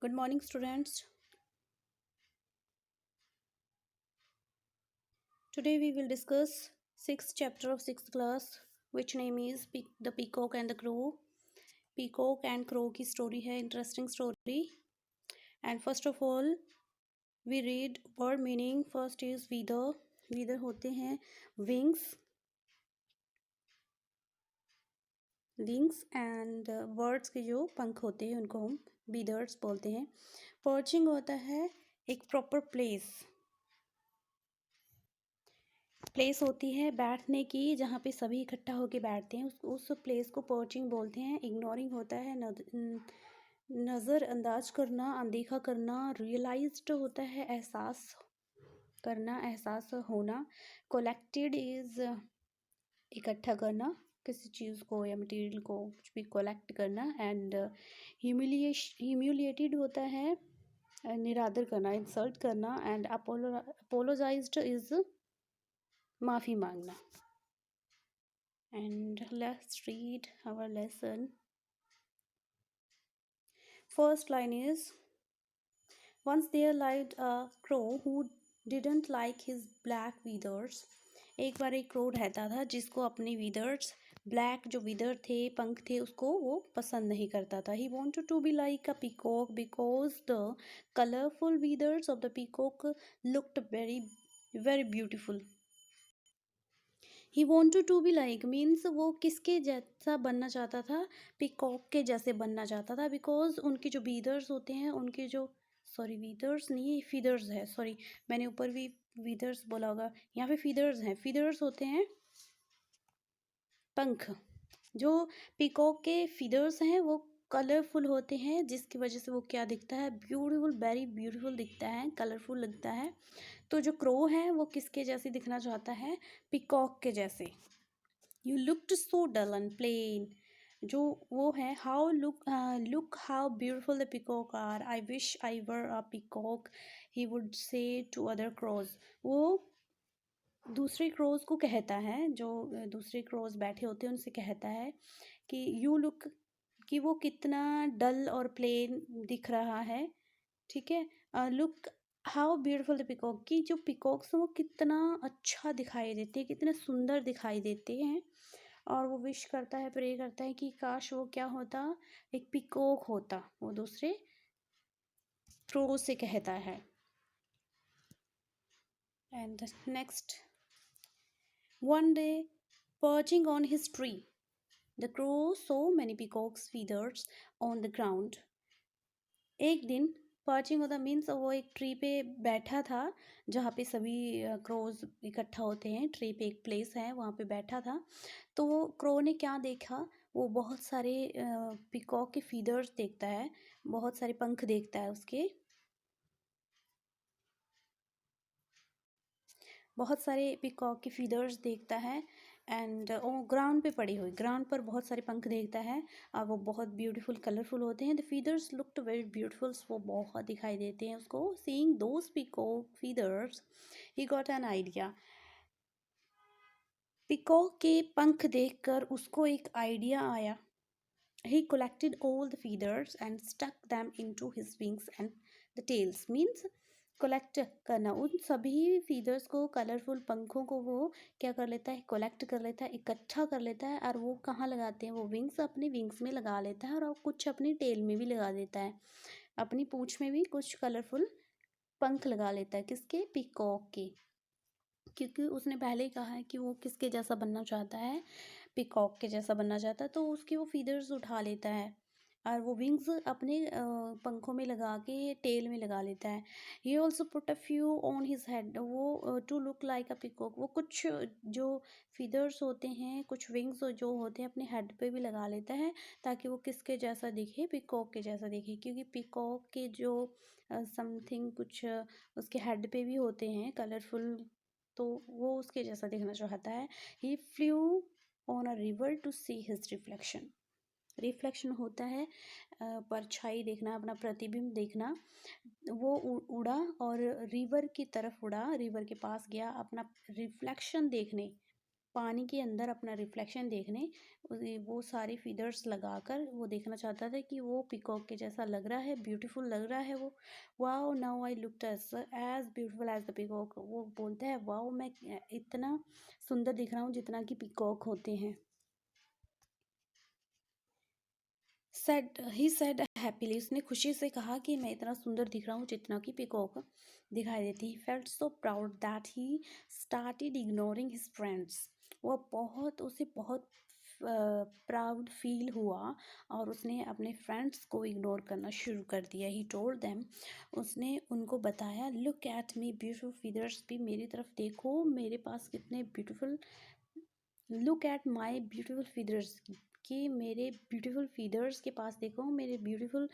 Good morning, students. Today we will discuss sixth chapter of sixth class, which name is The Peacock and the Crow. Peacock and Crow की story है, interesting story. And first of all, we read word meaning. First is feather. Feather होते हैं wings. Wings and birds के जो पंख होते हैं उनको हम feathers बोलते हैं. Perching होता है एक proper place. प्लेस होती है बैठने की जहाँ पे सभी इकट्ठा होकर बैठते हैं उस प्लेस को पर्चिंग बोलते हैं. इग्नोरिंग होता है नज़रअंदाज करना, अनदेखा करना. रियलाइज्ड होता है एहसास करना, एहसास होना. कोलेक्टेड इज़ इकट्ठा करना किसी चीज़ को या मटेरियल को कुछ भी कलेक्ट करना. एंड ह्यूमिलिएटेड होता है निरादर करना, इंसल्ट करना. एंड अपोलोजाइज्ड इज़ माफ़ी मांगना. And let's read our lesson. First line is, once there lived a crow who didn't like his black feathers. एक बार एक crow रहता था जिसको अपने feathers black जो feather थे, पंख थे, उसको वो पसंद नहीं करता था. He wanted to be like a peacock because the colorful feathers of the peacock looked very very beautiful. He wanted to be like means वो किसके जैसा बनना चाहता था, पिकॉक के जैसे बनना चाहता था. बिकॉज उनके जो बीदर्स होते हैं, उनके जो वीदर्स नहीं, फीदर्स है, सॉरी मैंने ऊपर भी वीदर्स बोला होगा, यहाँ पे फीदर्स हैं. फीदर्स होते हैं पंख. जो पिकॉक के फीदर्स हैं वो कलरफुल होते हैं, जिसकी वजह से वो क्या दिखता है, ब्यूटीफुल, वेरी ब्यूटीफुल दिखता है, कलरफुल लगता है. तो जो क्रो है वो किसके जैसे दिखना चाहता है, पिकॉक के जैसे. You looked so dull and plain. जो वो है, how look how beautiful the peacock are, I wish I were a peacock, he would say to other crows. वो दूसरे क्रोज को कहता है, जो दूसरे क्रोज बैठे होते हैं उनसे कहता है कि यू लुक, कि वो कितना डल और प्लेन दिख रहा है. ठीक है. Look how beautiful the peacock, की जो पिकॉक्स हैं वो कितना अच्छा दिखाई देते हैं, कितने सुंदर दिखाई देते हैं. और वो विश करता है, प्रे करता है कि काश वो क्या होता, एक पिकॉक होता. वो दूसरे क्रो से कहता है. And next, one day perching on his tree, the crow saw many peacocks' feathers on the ground. एक दिन पर्चिंग होता मीन्स वो एक ट्री पे बैठा था जहाँ पे सभी क्रोज इकट्ठा होते हैं. ट्री पे एक प्लेस है, वहाँ पे बैठा था. तो वो क्रो ने क्या देखा, वो बहुत सारे पिकॉक के फीदर्स देखता है, बहुत सारे पंख देखता है उसके, बहुत सारे पिकॉक के फीदर्स देखता है. एंड वो ग्राउंड पे पड़ी हुई, ग्राउंड पर बहुत सारे पंख देखता है और वो बहुत ब्यूटीफुल, कलरफुल होते हैं. The feathers looked very beautiful, वो बहुत दिखाई देते हैं उसको. Seeing those peacock feathers he got an idea. Peacock के पंख देखकर उसको एक आइडिया आया. He collected all the feathers and stuck them into his wings and the tails. Means collect करना, उन सभी फीदर्स को, कलरफुल पंखों को वो क्या कर लेता है, कलेक्ट कर लेता है, इकट्ठा कर लेता है. और वो कहाँ लगाते हैं, वो विंग्स, अपनी विंग्स में लगा लेता है. और कुछ अपनी टेल में भी लगा देता है, अपनी पूँछ में भी कुछ कलरफुल पंख लगा लेता है. किसके, पिकॉक के. क्योंकि उसने पहले ही कहा है कि वो किसके जैसा बनना चाहता है, पिकॉक के जैसा बनना चाहता है. तो उसकी वो फीदर्स उठा लेता है और वो विंग्स अपने पंखों में लगा के टेल में लगा लेता है. He also put a few on his head, वो to look like a peacock. वो कुछ जो फीदर्स होते हैं, कुछ विंग्स जो होते हैं, अपने हेड पे भी लगा लेता है ताकि वो किसके जैसा दिखे, पिकॉक के जैसा दिखे. क्योंकि पिकॉक के जो समथिंग कुछ उसके हेड पे भी होते हैं कलरफुल, तो वो उसके जैसा दिखना चाहता है. He flew on a river to see his reflection. Reflection होता है परछाई देखना, अपना प्रतिबिंब देखना. वो उड़ा और रिवर की तरफ उड़ा, रिवर के पास गया अपना रिफ्लेक्शन देखने. पानी के अंदर अपना रिफ्लेक्शन देखने वो सारी फीदर्स लगाकर वो देखना चाहता था कि वो पीकॉक के जैसा लग रहा है, ब्यूटीफुल लग रहा है वो। Wow now I looked as beautiful as the peacock. वो बोलता है वाओ मैं इतना सुंदर दिख रहा हूँ जितना कि पीकॉक होते हैं। ही सेड हैप्पीली, उसने खुशी से कहा कि मैं इतना सुंदर दिख रहा हूँ जितना कि पीकॉक दिखाई देती। He felt so proud that he started ignoring his friends. उसे बहुत प्राउड फील हुआ और उसने अपने फ्रेंड्स को इग्नोर करना शुरू कर दिया। ही टोल्ड देम, उसने उनको बताया, look at me beautiful feathers, भी मेरी तरफ देखो, मेरे पास कितने beautiful, look at my beautiful feathers, कि मेरे ब्यूटीफुल फीदर्स के पास देखो, मेरे ब्यूटीफुल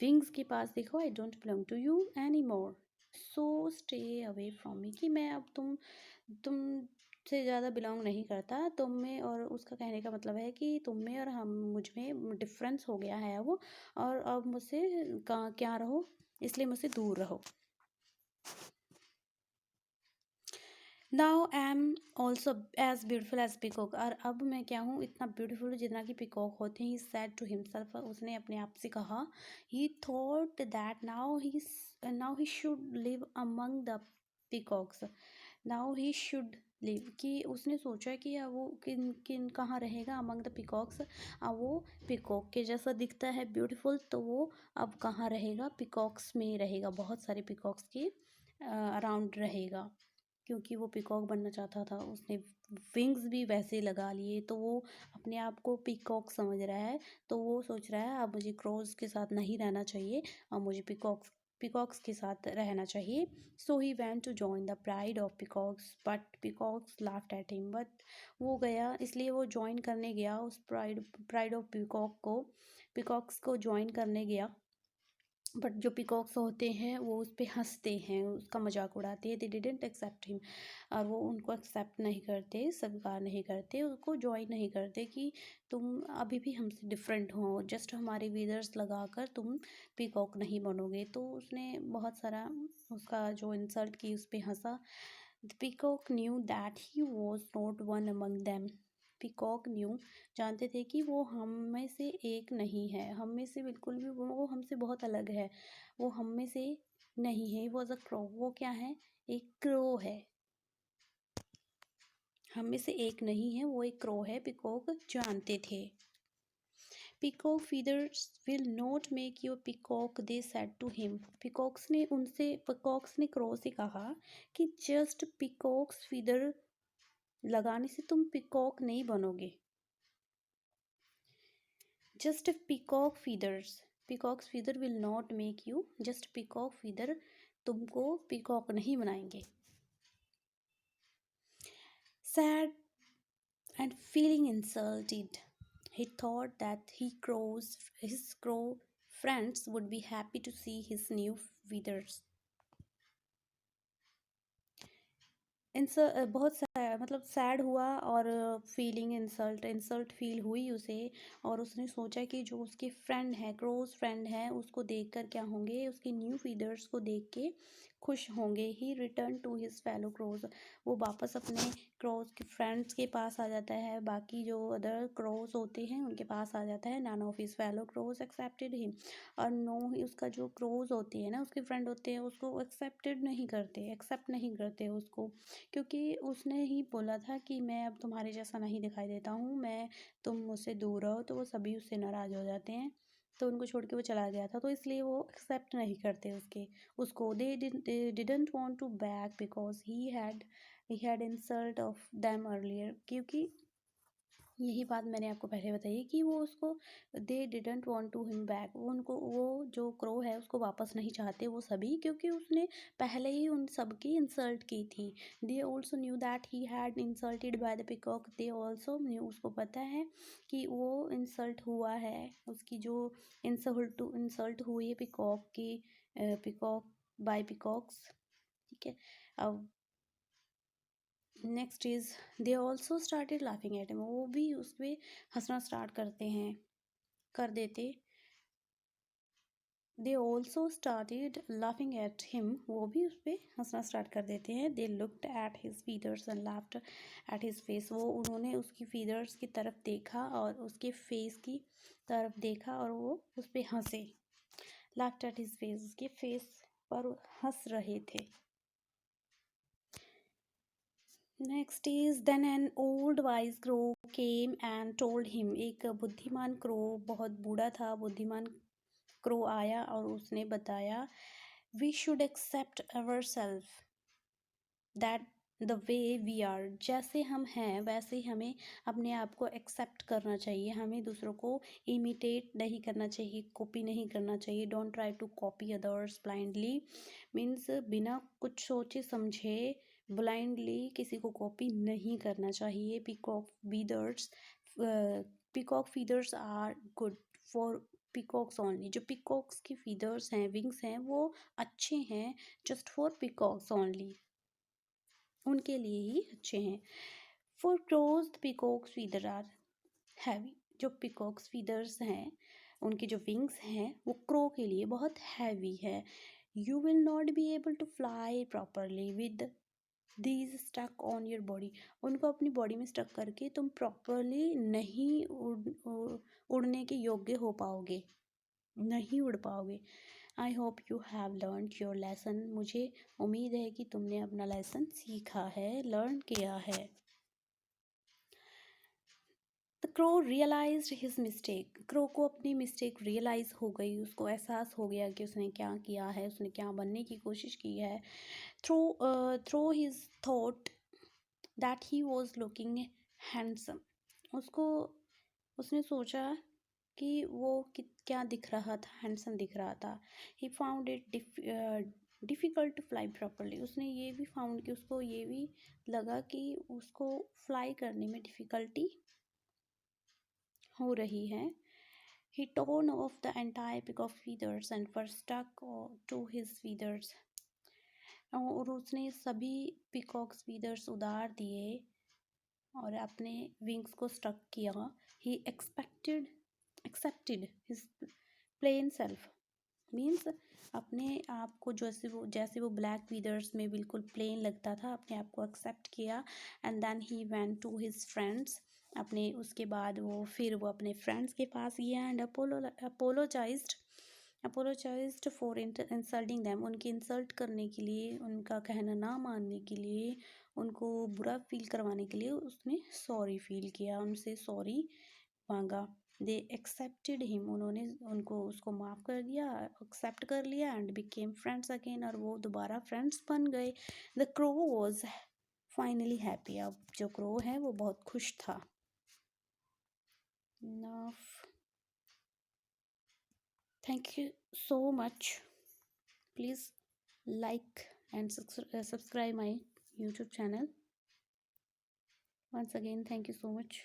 विंग्स के पास देखो। I don't belong to you any more, so stay away from me, कि मैं अब तुम से ज़्यादा बिलोंग नहीं करता तुम में। और उसका कहने का मतलब है कि तुम में और हम मुझ में डिफरेंस हो गया है वो, और अब मुझसे क्या रहो, इसलिए मुझसे दूर रहो। Now I am also as beautiful as peacock, और अब मैं क्या हूँ, इतना ब्यूटीफुल जितना कि पीकॉक होते हैं। ही सेड टू हिमसेल्फ, उसने अपने आप से कहा। ही thought that now he should live among the peacocks, now he should live, कि उसने सोचा कि अब वो किन किन कहाँ रहेगा, अमंग द पीकॉक्स। अब वो पीकॉक के जैसा दिखता है ब्यूटीफुल, तो वो अब कहाँ रहेगा, पीकॉक्स में रहेगा, बहुत सारे पीकॉक्स के अराउंड रहेगा, क्योंकि वो पीकॉक बनना चाहता था। उसने विंग्स भी वैसे लगा लिए, तो वो अपने आप को पीकॉक समझ रहा है। तो वो सोच रहा है अब मुझे क्रोज के साथ नहीं रहना चाहिए, अब मुझे पीकॉक्स के साथ रहना चाहिए। So he went to join the pride of peacocks, but peacocks laughed at him, but वो गया, इसलिए वो ज्वाइन करने गया उस प्राइड ऑफ पीकॉक्स को ज्वाइन करने गया। बट जो पीकॉक्स होते हैं वो उस पर हंसते हैं, उसका मजाक उड़ाते हैं। दे डिडेंट एक्सेप्ट हिम, और वो उनको एक्सेप्ट नहीं करते, स्वीकार नहीं करते, उसको ज्वाइन नहीं करते कि तुम अभी भी हमसे डिफरेंट हो, जस्ट हमारे वीदर्स लगाकर तुम पीकॉक नहीं बनोगे। तो उसने बहुत सारा उसका जो इंसल्ट की उस पर हंसा। The peacock knew that he was not one among them, peacock knew, जानते थे कि वो हम में से एक नहीं है, हम में से बिल्कुल भी, वो हमसे बहुत अलग है, वो हम में से नहीं है। वॉज अ क्रो, वो क्या है, एक क्रो है, हम में से एक नहीं है, वो एक क्रो है, पीकॉक जानते थे। Peacock feathers will not make you peacock, they said to him, peacocks ने क्रो से कहा कि जस्ट पीकॉक्स फीदर लगाने से तुम पीकॉक नहीं बनोगे। Just peacocks feather will not make you, just peacock feather तुमको पीकॉक नहीं बनाएंगे। Sad and feeling insulted, he thought that his crow friends would be happy to see his new feathers. बहुत मतलब सैड हुआ, और feeling insult feel हुई उसे। और उसने सोचा कि जो उसके फ्रेंड है, क्लोज फ्रेंड है, उसको देखकर क्या होंगे, उसके न्यू फीदर्स को देख के खुश होंगे। He return to his fellow crows, वो वापस अपने क्रोज के फ्रेंड्स के पास आ जाता है, बाकी जो अदर क्रोज होते हैं उनके पास आ जाता है। None of his fellow crows accepted him, और नो ही, उसका जो क्रोज होते हैं ना, उसके फ्रेंड होते हैं, उसको एक्सेप्ट नहीं करते उसको, क्योंकि उसने ही बोला था कि मैं अब तुम्हारे जैसा नहीं दिखाई देता हूँ, मैं, तुम मुझसे दूर रहो। तो वो सभी उससे नाराज़ हो जाते हैं, तो उनको छोड़ के वो चला गया था, तो इसलिए वो एक्सेप्ट नहीं करते उसको। They didn't want to back because he had insult of them earlier, क्योंकि यही बात मैंने आपको पहले बताई कि वो उसको, they didn't want to him back, वो जो क्रो है उसको वापस नहीं चाहते वो सभी, क्योंकि उसने पहले ही उन सब की इंसल्ट की थी। They also knew that he had insulted by the peacock, they also knew, उसको पता है कि वो इंसल्ट हुआ है, उसकी जो इंसल्ट हुई है पिकॉक की, पिकॉक बाय पिकॉक्स, ठीक है। अब next is they also started laughing at him, वो भी उस पर हंसना स्टार्ट कर देते। They also started laughing at him, वो भी उस पर हंसना स्टार्ट कर देते हैं. They looked at his feathers and laughed at his face, वो उन्होंने उसकी फीदर्स की तरफ देखा और उसके फेस की तरफ देखा और वो उस पर हंसे. लाफ्ड एट हिज फेस, उसके फेस पर हंस रहे थे. Next is then an old wise crow came and told him, एक बुद्धिमान क्रो, बहुत बूढ़ा था, बुद्धिमान क्रो आया और उसने बताया, we should accept our self that the way we are, जैसे हम हैं वैसे ही हमें अपने आप को एक्सेप्ट करना चाहिए, हमें दूसरों को इमिटेट नहीं करना चाहिए, कॉपी नहीं करना चाहिए. Don't try to copy others blindly, means बिना कुछ सोचे समझे ब्लाइंडली किसी को कॉपी नहीं करना चाहिए. Peacock feathers are good for peacocks only, जो पीकॉक्स की फीदर्स हैं, विंग्स हैं, वो अच्छे हैं जस्ट फॉर पीकॉक्स ओनली, उनके लिए ही अच्छे हैं. For crows peacocks feather are heavy, जो पीकॉक्स फीदर्स हैं उनके जो विंग्स हैं वो क्रो के लिए बहुत हैवी है. You will not be able to fly properly with these stuck on your body, उनको अपनी बॉडी में स्टक करके तुम प्रॉपरली नहीं उड़ने के योग्य हो पाओगे, नहीं उड़ पाओगे. I hope you have learn your lesson, मुझे उम्मीद है कि तुमने अपना लेसन सीखा है, लर्न किया है. The crow realize his mistake, crow को अपनी मिस्टेक रियलाइज हो गई, उसको एहसास हो गया कि उसने क्या किया है, उसने क्या बनने की कोशिश की है. Throw his thought that he was looking handsome, उसको उसने सोचा कि वो क्या दिख रहा था, हैंडसम दिख रहा था. He found it difficult to fly properly, उसने ये भी फाउंड कि उसको ये भी लगा कि उसको फ्लाई करने में डिफ़िकल्टी हो रही है. ही torn off the entire peacock feathers and were stuck to his feathers, और उसने सभी पीकॉक्स फीदर्स उतार दिए और अपने विंग्स को स्टक किया. He accepted his plain self, means अपने आप को जैसे वो ब्लैक फीदर्स में बिल्कुल प्लेन लगता था, अपने आप को एक्सेप्ट किया. And then he went to his friends, अपने उसके बाद वो अपने फ्रेंड्स के पास गया. And apologized for insulting them, उनकी इंसल्ट करने के लिए, उनका कहना ना मानने के लिए, उनको बुरा फील करवाने के लिए उसने सॉरी फील किया, उनसे सॉरी मांगा. दे एक्सेप्टेड हिम, उन्होंने उसको माफ़ कर दिया, एक्सेप्ट कर लिया. एंड बिकेम फ्रेंड्स अगेन, और वो दोबारा फ्रेंड्स बन गए. The crow was finally happy, अब जो क्रो है वो बहुत खुश था. Now, thank you so much. Please like and subscribe my YouTube channel. Once again, thank you so much.